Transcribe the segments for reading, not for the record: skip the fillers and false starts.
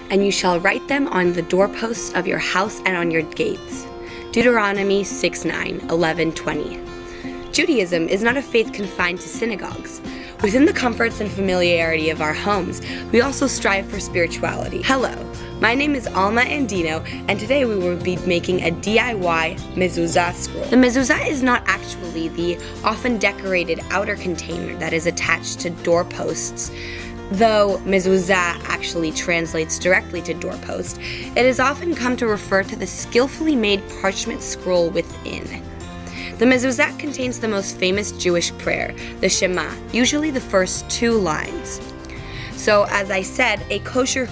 and you shall write them on the doorposts of your house and on your gates. Deuteronomy 6:9, 11:20. Judaism is not a faith confined to synagogues. Within the comforts and familiarity of our homes, we also strive for spirituality. Hello, my name is Alma Andino, and today we will be making a DIY Mezuzah scroll. The Mezuzah is not actually the often decorated outer container that is attached to doorposts. Though Mezuzah actually translates directly to doorpost, it has often come to refer to the skillfully made parchment scroll within. The Mezuzah contains the most famous Jewish prayer, the Shema, usually the first 2 lines. So, as I said, kosher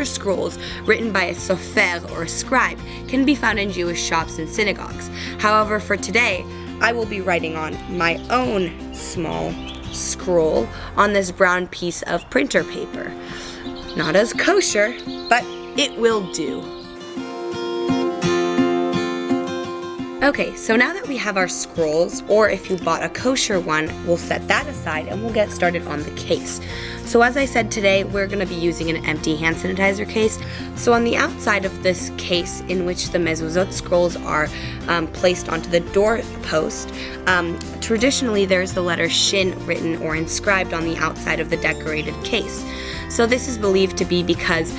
scrolls written by a sofer or a scribe can be found in Jewish shops and synagogues. However, for today, I will be writing on my own small scroll on this brown piece of printer paper. Not as kosher, but it will do. Okay, so now that we have our scrolls, or if you bought a kosher one, we'll set that aside and we'll get started on the case. So as I said today, we're going to be using an empty hand sanitizer case. So on the outside of this case in which the Mezuzot scrolls are placed onto the doorpost, traditionally there's the letter Shin written or inscribed on the outside of the decorated case. So this is believed to be because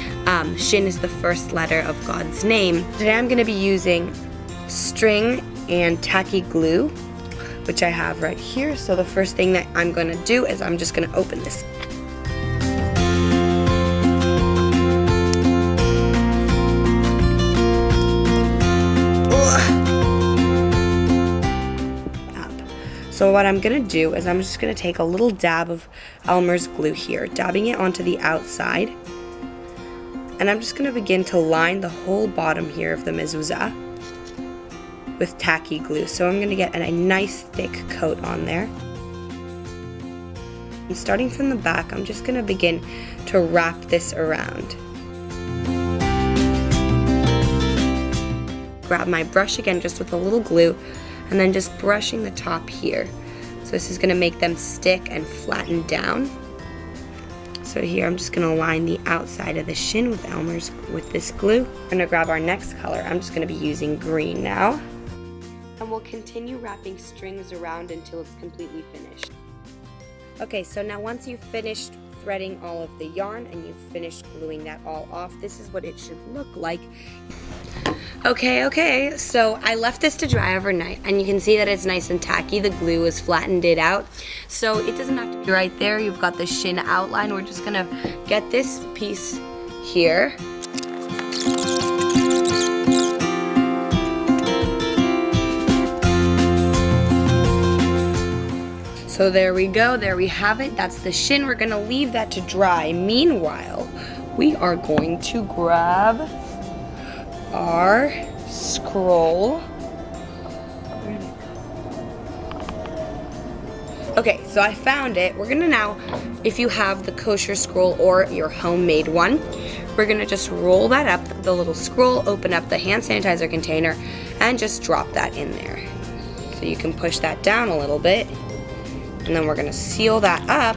Shin is the first letter of God's name. Today I'm going to be using string and tacky glue, which I have right here. So the first thing that I'm going to do is I'm just going to open this. So what I'm going to do is I'm just going to take a little dab of Elmer's glue here, dabbing it onto the outside. And I'm just going to begin to line the whole bottom here of the Mezuzah with tacky glue. So I'm going to get a nice thick coat on there. And starting from the back, I'm just going to begin to wrap this around. Grab my brush again just with a little glue and then just brushing the top here. So this is going to make them stick and flatten down. So here I'm just going to line the outside of the Shin with this glue. We're going to grab our next color. I'm just going to be using green now. And we'll continue wrapping strings around until it's completely finished. Okay, so now once you've finished threading all of the yarn and you've finished gluing that all off, this is what it should look like. Okay, so I left this to dry overnight, and you can see that it's nice and tacky. The glue has flattened it out, so it doesn't have to be right there. You've got the Shin outline. We're just gonna get this piece here. So there we go, there we have it. That's the Shin. We're gonna leave that to dry. Meanwhile, we are going to grab our scroll. Okay, so I found it. We're gonna now, if you have the kosher scroll or your homemade one, we're gonna just roll that up, the little scroll, open up the hand sanitizer container, and just drop that in there. So you can push that down a little bit. And then we're going to seal that up.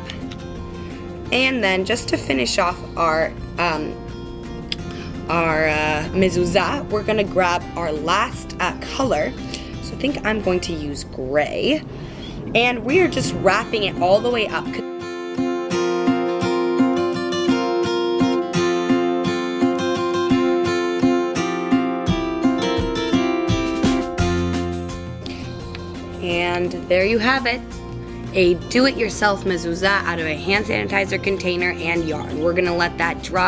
And then just to finish off our Mezuzah, we're going to grab our last color. So I think I'm going to use gray. And we are just wrapping it all the way up. And there you have it. A do-it-yourself Mezuzah out of a hand sanitizer container and yarn. We're gonna let that dry.